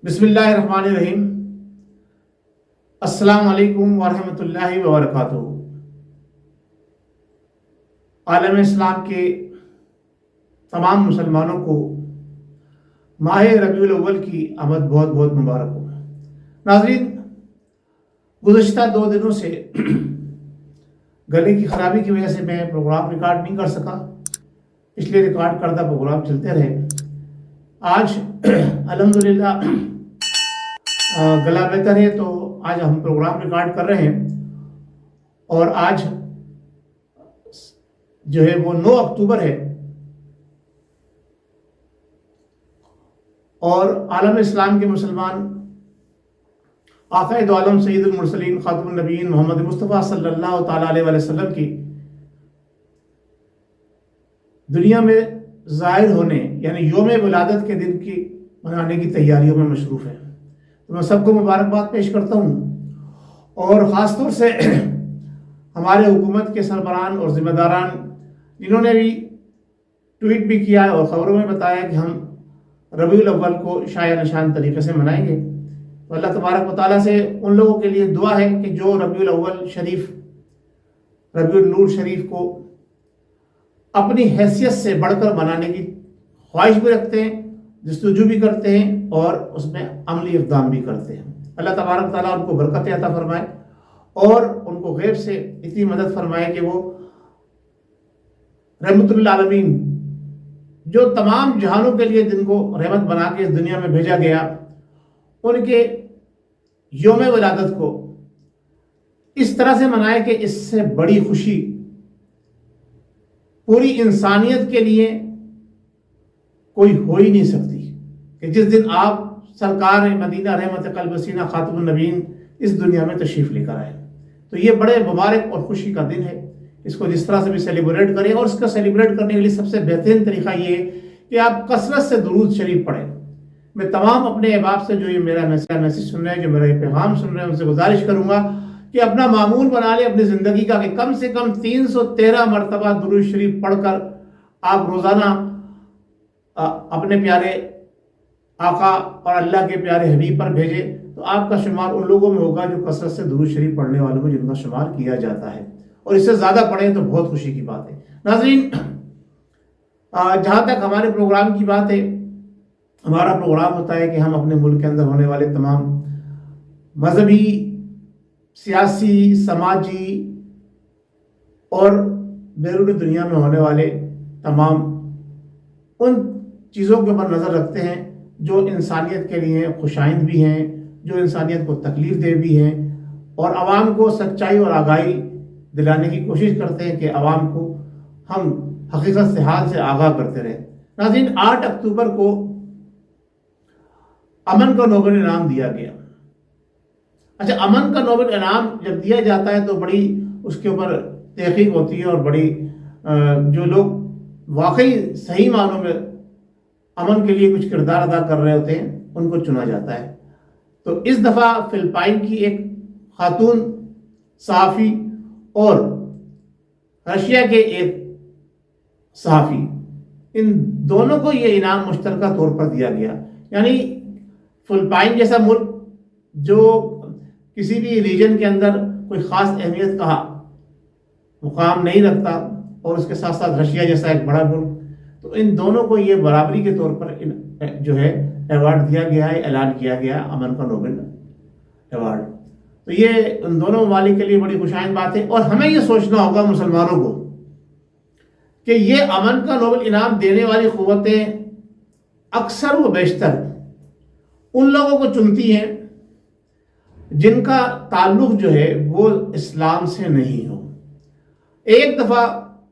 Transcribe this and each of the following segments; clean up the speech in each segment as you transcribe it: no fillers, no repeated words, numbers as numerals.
بسم اللہ الرحمن الرحیم۔ السلام علیکم ورحمۃ اللہ وبرکاتہ۔ عالم اسلام کے تمام مسلمانوں کو ماہ ربیع الاول کی آمد بہت بہت مبارک ہو۔ ناظرین، گزشتہ 2 دنوں سے گلے کی خرابی کی وجہ سے میں پروگرام ریکارڈ نہیں کر سکا، اس لیے ریکارڈ کردہ پروگرام چلتے رہے۔ آج الحمدللہ گلا بہتر ہے، تو آج ہم پروگرام ریکارڈ کر رہے ہیں، اور آج جو ہے وہ 9 اکتوبر ہے، اور عالم اسلام کے مسلمان آقائد عالم سید المرسلین خاتم النبیین محمد مصطفیٰ صلی اللہ تعالیٰ علیہ وسلم کی دنیا میں ظاہر ہونے یعنی یوم ولادت کے دن کی منانے کی تیاریوں میں مصروف ہیں۔ تو میں سب کو مبارکباد پیش کرتا ہوں، اور خاص طور سے ہمارے حکومت کے سربراہان اور ذمہ داران جنہوں نے بھی ٹویٹ بھی کیا اور خبروں میں بتایا کہ ہم ربیع الاول کو شایع نشان طریقے سے منائیں گے۔ تو اللہ تبارک و تعالیٰ سے ان لوگوں کے لیے دعا ہے کہ جو ربیع الاول شریف، ربیع النور شریف کو اپنی حیثیت سے بڑھ کر منانے کی خواہش بھی رکھتے ہیں، جستجو بھی کرتے ہیں، اور اس میں عملی اقدام بھی کرتے ہیں۔ اللہ تبارک تعالیٰ ان کو برکت عطا فرمائے، اور ان کو غیب سے اتنی مدد فرمائے کہ وہ رحمت للعالمین جو تمام جہانوں کے لیے جن کو رحمت بنا کے اس دنیا میں بھیجا گیا، ان کے یوم ولادت کو اس طرح سے منائے کہ اس سے بڑی خوشی پوری انسانیت کے لیے کوئی ہو ہی نہیں سکتی، کہ جس دن آپ سرکار مدینہ رحمت قلب سینہ خاتم النبیین اس دنیا میں تشریف لے کر آئے۔ تو یہ بڑے مبارک اور خوشی کا دن ہے، اس کو جس طرح سے بھی سیلیبریٹ کریں، اور اس کا سیلیبریٹ کرنے کے لیے سب سے بہترین طریقہ یہ ہے کہ آپ کثرت سے درود شریف پڑھیں۔ میں تمام اپنے احباب سے جو یہ میرا میسیج سن رہے ہیں، جو میرا یہ پیغام سن رہے ہیں، ان سے گزارش کروں گا کہ اپنا معمول بنا لیں اپنی زندگی کا، کہ کم سے کم 313 مرتبہ درود شریف پڑھ کر آپ روزانہ اپنے پیارے آقا اور اللہ کے پیارے حبیب پر بھیجیں، تو آپ کا شمار ان لوگوں میں ہوگا جو کثرت سے درود شریف پڑھنے والوں میں جن کا شمار کیا جاتا ہے، اور اس سے زیادہ پڑھیں تو بہت خوشی کی بات ہے۔ ناظرین، جہاں تک ہمارے پروگرام کی بات ہے، ہمارا پروگرام ہوتا ہے کہ ہم اپنے ملک کے اندر ہونے والے تمام مذہبی، سیاسی، سماجی اور بیرونی دنیا میں ہونے والے تمام ان چیزوں کے اوپر نظر رکھتے ہیں جو انسانیت کے لیے خوشائند بھی ہیں، جو انسانیت کو تکلیف دہ بھی ہیں، اور عوام کو سچائی اور آگاہی دلانے کی کوشش کرتے ہیں کہ عوام کو ہم حقیقت سے حال سے آگاہ کرتے رہیں۔ ناظرین، 8 اکتوبر کو امن کا نوبل انعام دیا گیا۔ اچھا، امن کا نوبل انعام جب دیا جاتا ہے تو بڑی اس کے اوپر تحقیق ہوتی ہے، اور بڑی جو لوگ واقعی صحیح معنوں میں امن کے لیے کچھ کردار ادا کر رہے ہوتے ہیں ان کو چنا جاتا ہے۔ تو اس دفعہ فلپائن کی ایک خاتون صحافی اور رشیا کے ایک صحافی، ان دونوں کو یہ انعام مشترکہ طور پر دیا گیا۔ یعنی فلپائن جیسا ملک جو کسی بھی ریجن کے اندر کوئی خاص اہمیت کا مقام نہیں رکھتا، اور اس کے ساتھ ساتھ رشیا جیسا ایک بڑا ملک، تو ان دونوں کو یہ برابری کے طور پر جو ہے ایوارڈ دیا گیا ہے، اعلان کیا گیا امن کا نوبل ایوارڈ۔ تو یہ ان دونوں ممالک کے لیے بڑی خوشائند بات ہے، اور ہمیں یہ سوچنا ہوگا مسلمانوں کو کہ یہ امن کا نوبل انعام دینے والی قوتیں اکثر و بیشتر ان لوگوں کو چنتی ہیں جن کا تعلق جو ہے وہ اسلام سے نہیں ہو۔ ایک دفعہ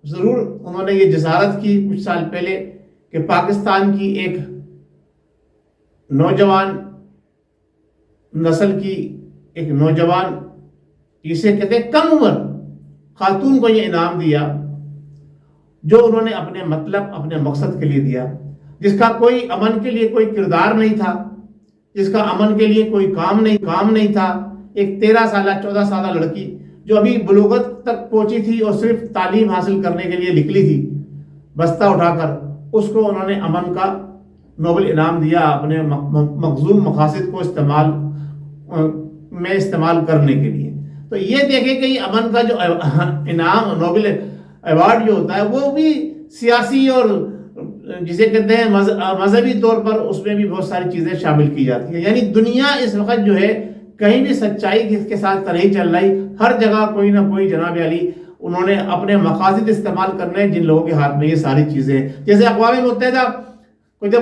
ضرور انہوں نے یہ جسارت کی کچھ سال پہلے کہ پاکستان کی ایک نوجوان نسل کی ایک نوجوان، اسے کہتے ہیں کم عمر خاتون کو یہ انعام دیا، جو انہوں نے اپنے مطلب، اپنے مقصد کے لیے دیا، جس کا کوئی امن کے لیے کوئی کردار نہیں تھا، جس کا امن کے لیے کوئی کام نہیں تھا۔ ایک 13 سالہ 14 سالہ لڑکی جو ابھی بلوغت تک پہنچی تھی اور صرف تعلیم حاصل کرنے کے لیے نکلی تھی بستہ اٹھا کر، اس کو انہوں نے امن کا نوبل انعام دیا اپنے مخزون مقاصد کو استعمال کرنے کے لیے. تو یہ دیکھیں کہ یہ امن کا جو انعام نوبل ایوارڈ جو ہوتا ہے وہ بھی سیاسی اور جسے کہتے ہیں مذہبی طور پر اس میں بھی بہت ساری چیزیں شامل کی جاتی ہیں. یعنی دنیا اس وقت جو ہے کہیں بھی سچائی کے ساتھ نہیں چل رہی. ہر جگہ کوئی نہ کوئی جناب علی انہوں نے اپنے مقاصد استعمال کرنے ہیں جن لوگوں کے ہاتھ میں یہ ساری چیزیں ہیں. جیسے اقوام متحدہ کو جب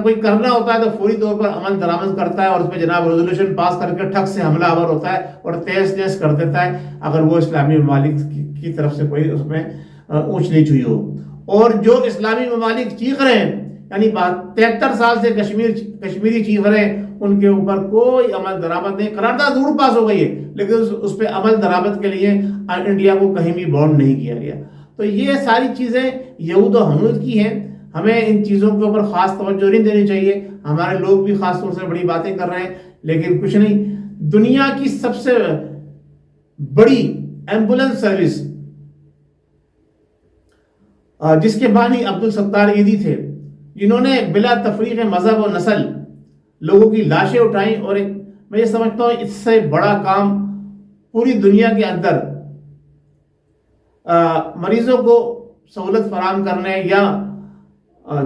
کوئی کرنا ہوتا ہے تو فوری طور پر عمل درآمد کرتا ہے اور اس پہ جناب ریزولوشن پاس کر کے ٹھک سے حملہ آور ہوتا ہے اور تیز تیز کر دیتا ہے اگر وہ اسلامی ممالک کی طرف سے کوئی اس میں اونچ نیچ ہوئی ہو. اور جو اسلامی ممالک چیخ رہے ہیں یعنی 73 سال سے کشمیری چیخ رہے ہیں ان کے اوپر کوئی عمل درآمد نہیں. قرارداد ضرور پاس ہو گئی ہے لیکن اس پہ عمل درآمد کے لیے انڈیا کو کہیں بھی بانڈ نہیں کیا گیا. تو یہ ساری چیزیں یہود و ہنود کی ہیں. ہمیں ان چیزوں کے اوپر خاص توجہ نہیں دینی چاہیے. ہمارے لوگ بھی خاص طور سے بڑی باتیں کر رہے ہیں لیکن کچھ نہیں. دنیا کی سب سے بڑی ایمبولینس سروس جس کے بانی عبدالستار ایدھی تھے جنہوں نے بلا تفریق مذہب و نسل لوگوں کی لاشیں اٹھائیں اور میں یہ سمجھتا ہوں اس سے بڑا کام پوری دنیا کے اندر مریضوں کو سہولت فراہم کرنے یا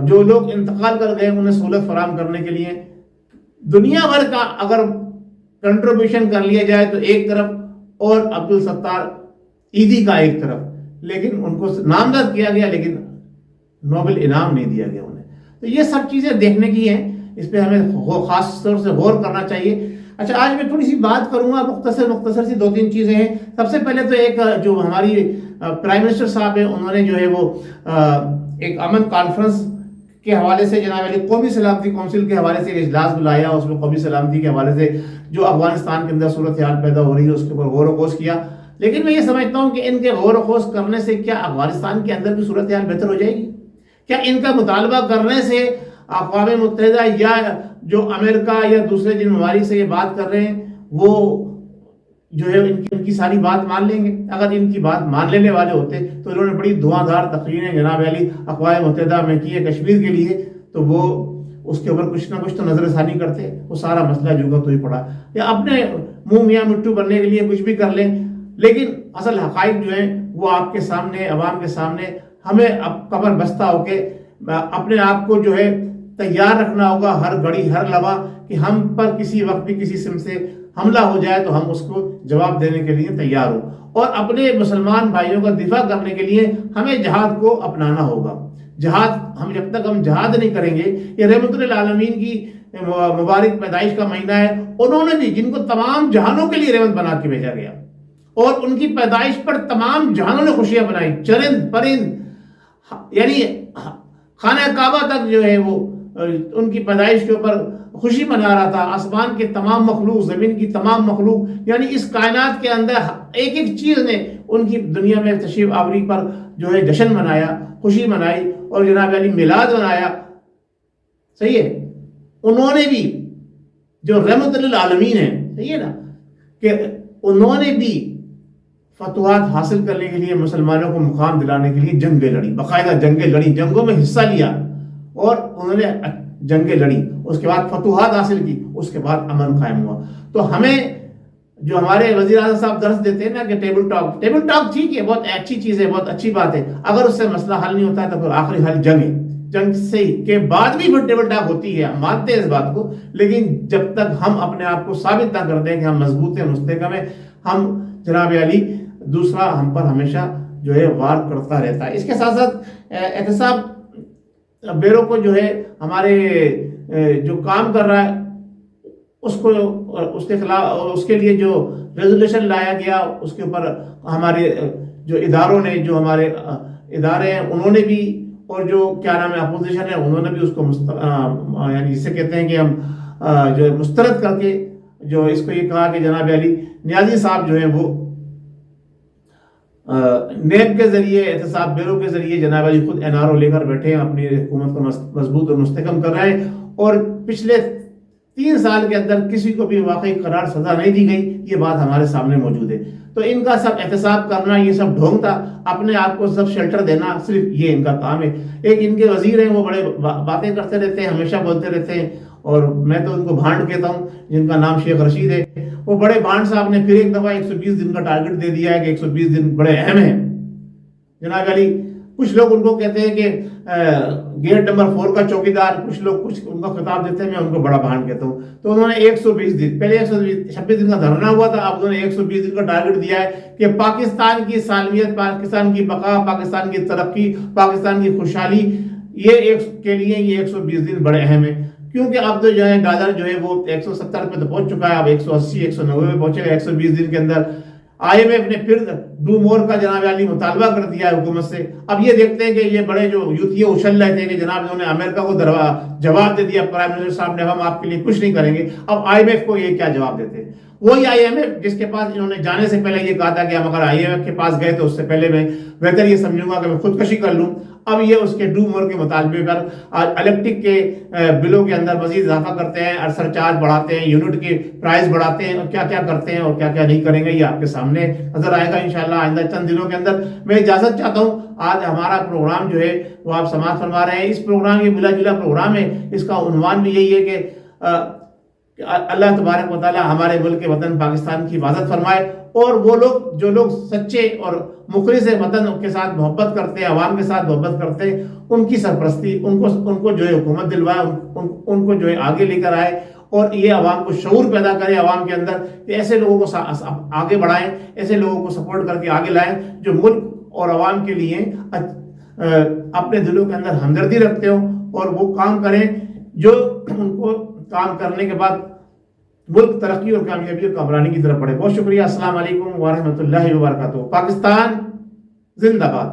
جو لوگ انتقال کر گئے انہیں سہولت فراہم کرنے کے لیے دنیا بھر کا اگر کنٹریبیوشن کر لیا جائے تو ایک طرف اور عبدالستار ایدھی کا ایک طرف. لیکن ان کو نامزد کیا گیا لیکن نوبل انعام نہیں دیا گیا انہیں. تو یہ سب چیزیں دیکھنے کی ہیں. اس پہ ہمیں خاص طور سے غور کرنا چاہیے. اچھا آج میں تھوڑی سی بات کروں گا مختصر سی 2-3 چیزیں ہیں. سب سے پہلے تو ایک جو ہماری پرائم منسٹر صاحب ہیں انہوں نے جو ہے وہ ایک امن کانفرنس کے حوالے سے جناب علی قومی سلامتی کونسل کے حوالے سے ایک اجلاس بلایا. اس میں قومی سلامتی کے حوالے سے جو افغانستان کے اندر صورتحال پیدا ہو رہی ہے اس کے اوپر غور و خوض کیا. لیکن میں یہ سمجھتا ہوں کہ ان کے غور و خوض کرنے سے کیا افغانستان کے اندر بھی صورتحال بہتر ہو جائے گی؟ کیا ان کا مطالبہ کرنے سے اقوام متحدہ یا جو امریکہ یا دوسرے جن ممالک سے یہ بات کر رہے ہیں وہ جو ہے ان کی ساری بات مان لیں گے؟ اگر ان کی بات مان لینے والے ہوتے تو انہوں نے بڑی دھواں تقریریں جناب علی اقوام متحدہ میں کی ہے کشمیر کے لیے تو وہ اس کے اوپر کچھ نہ کچھ تو نظر ثانی کرتے. وہ سارا مسئلہ جو تو ہی پڑا یا اپنے منہ میاں مٹھو بننے کے لیے کچھ بھی کر لیں. لیکن اصل حقائق جو ہیں وہ آپ کے سامنے عوام کے سامنے ہمیں اب کمر بستہ ہو کے اپنے آپ کو جو ہے تیار رکھنا ہوگا ہر گھڑی ہر لمحہ کہ ہم پر کسی وقت بھی کسی سم سے حملہ ہو جائے تو ہم اس کو جواب دینے کے لیے تیار ہوں. اور اپنے مسلمان بھائیوں کا دفاع کرنے کے لیے ہمیں جہاد کو اپنانا ہوگا. جہاد جب تک ہم جہاد نہیں کریں گے. یہ رحمت للعالمین کی مبارک پیدائش کا مہینہ ہے. انہوں نے بھی جن کو تمام جہانوں کے لیے رحمت بنا کے بھیجا گیا اور ان کی پیدائش پر تمام جہانوں نے خوشیاں بنائی. چرند پرند یعنی خانہ کعبہ تک جو ہے وہ ان کی پیدائش کے اوپر خوشی منا رہا تھا. آسمان کے تمام مخلوق زمین کی تمام مخلوق یعنی اس کائنات کے اندر ایک ایک چیز نے ان کی دنیا میں تشریف آوری پر جو ہے جشن منایا خوشی منائی اور جناب علی میلاد منایا. صحیح ہے. انہوں نے بھی جو رحمت للعالمین ہیں صحیح ہے نا کہ انہوں نے بھی فتوحات حاصل کرنے کے لیے مسلمانوں کو مقام دلانے کے لیے جنگیں لڑی. باقاعدہ جنگیں لڑی. جنگوں میں حصہ لیا اور انہوں نے جنگیں لڑی. اس کے بعد فتوحات حاصل کی. اس کے بعد امن قائم ہوا. تو ہمیں جو ہمارے وزیر اعظم صاحب درس دیتے ہیں نا کہ ٹیبل ٹاک ٹھیک ہے بہت اچھی چیز ہے بہت اچھی بات ہے. اگر اس سے مسئلہ حل نہیں ہوتا ہے تو پھر آخری حل جنگ ہے. جنگ سے کے بعد بھی پھر ٹیبل ٹاک ہوتی ہے. ہم مانتے ہیں اس بات کو. لیکن جب تک ہم اپنے آپ کو ثابت نہ کر دیں کہ ہم مضبوط ہیں مستحکم ہیں ہم جناب علی دوسرا ہم پر ہمیشہ جو ہے وار کرتا رہتا ہے. اس کے ساتھ ساتھ احتساب بیرو کو جو ہے ہمارے جو کام کر رہا ہے اس کو اس کے خلاف اس کے لیے جو ریزولوشن لایا گیا اس کے اوپر ہمارے جو اداروں نے جو ہمارے ادارے ہیں انہوں نے بھی اور جو کیا نام ہے اپوزیشن ہے انہوں نے بھی اس کو یعنی جسے کہتے ہیں کہ ہم جو مسترد کر کے جو اس کو یہ کہا کہ جناب علی نیازی صاحب جو ہیں وہ نیب کے ذریعے احتساب بیرو کے ذریعے جناب علی خود NRO لے کر بیٹھے ہیں اپنی حکومت کو مضبوط اور مستحکم کر رہے ہیں. اور پچھلے 3 سال کے اندر کسی کو بھی واقعی قرار سزا نہیں دی گئی، یہ بات ہمارے سامنے موجود ہے۔ تو ان کا سب احتساب کرنا یہ سب ڈھونگ تھا، اپنے آپ کو سب شیلٹر دینا، صرف یہ ان کا کام ہے۔ ایک ان کے وزیر ہیں، وہ بڑے باتیں کرتے رہتے ہیں، ہمیشہ بولتے رہتے ہیں، اور میں تو ان کو بھانڈ کہتا ہوں، جن کا نام شیخ رشید ہے۔ وہ بڑے بھانڈ صاحب نے پھر ایک دفعہ 120 دن کا ٹارگٹ دے دیا ہے کہ 120 دن بڑے اہم ہیں جناب علی۔ کچھ لوگ ان کو کہتے ہیں کہ گیٹ نمبر 4 کا چوکیدار، کچھ لوگ کچھ ان کا خطاب دیتے ہیں، میں ان کو بڑا بھانڈ کہتا ہوں۔ تو انہوں نے 120 دن، پہلے 126 دن کا دھرنا ہوا تھا، اب انہوں نے 120 دن کا ٹارگٹ دیا ہے کہ پاکستان کی سالمیت، پاکستان کی بقا، پاکستان کی ترقی، پاکستان کی خوشحالی کے لیے یہ 120 دن بڑے اہم ہیں۔ کیونکہ اب تو جو ہے ڈالر جو ہے وہ 170 پہ تو پہنچ چکا ہے، اب 180 190 پہ پہنچے گا 120 دن کے اندر۔ IMF نے پھر ڈو مور کا جناب علی مطالبہ کر دیا ہے حکومت سے۔ اب یہ دیکھتے ہیں کہ یہ بڑے جو یوتھیے اچھل رہے تھے کہ جناب انہوں نے امریکہ کو جواب دے دیا، پرائم منسٹر صاحب نے، ہم آپ کے لیے کچھ نہیں کریں گے۔ اب IMF کو یہ کیا جواب دیتے ہیں؟ وہی IMF جس کے پاس انہوں نے جانے سے پہلے یہ کہا تھا کہ ہم اگر IMF کے پاس گئے تو اس سے پہلے میں بہتر یہ سمجھوں گا کہ میں خودکشی کر لوں۔ اب یہ اس کے ڈو مور کے مطالبے پر الیکٹرک کے بلوں کے اندر مزید اضافہ کرتے ہیں، سرچارج بڑھاتے ہیں، یونٹ کی پرائز بڑھاتے ہیں، اور کیا کیا کرتے ہیں اور کیا کیا نہیں کریں گے، یہ آپ کے سامنے نظر آئے گا انشاءاللہ آئندہ چند دنوں کے اندر۔ میں اجازت چاہتا ہوں، آج ہمارا پروگرام جو ہے وہ آپ سماعت فرما رہے ہیں، اس پروگرام یہ ملا جلا پروگرام ہے، اس کا عنوان بھی یہی ہے کہ اللہ تبارک و تعالی ہمارے ملک وطن پاکستان کی حفاظت فرمائے، اور وہ لوگ جو لوگ سچے اور مخلص وطن کے ساتھ محبت کرتے ہیں، عوام کے ساتھ محبت کرتے ہیں، ان کی سرپرستی، ان کو جو ہے حکومت دلوائے، ان کو جو ہے آگے لے کر آئے، اور یہ عوام کو شعور پیدا کرے عوام کے اندر کہ ایسے لوگوں کو آگے بڑھائیں، ایسے لوگوں کو سپورٹ کر کے آگے لائیں جو ملک اور عوام کے لیے اپنے دلوں کے اندر ہمدردی رکھتے ہوں، اور وہ کام کریں جو ان کو کام کرنے کے بعد ملک ترقی اور کامیابی اور کامرانی کی طرف بڑھے۔ بہت شکریہ۔ السلام علیکم ورحمۃ اللہ وبرکاتہ۔ پاکستان زندہ باد۔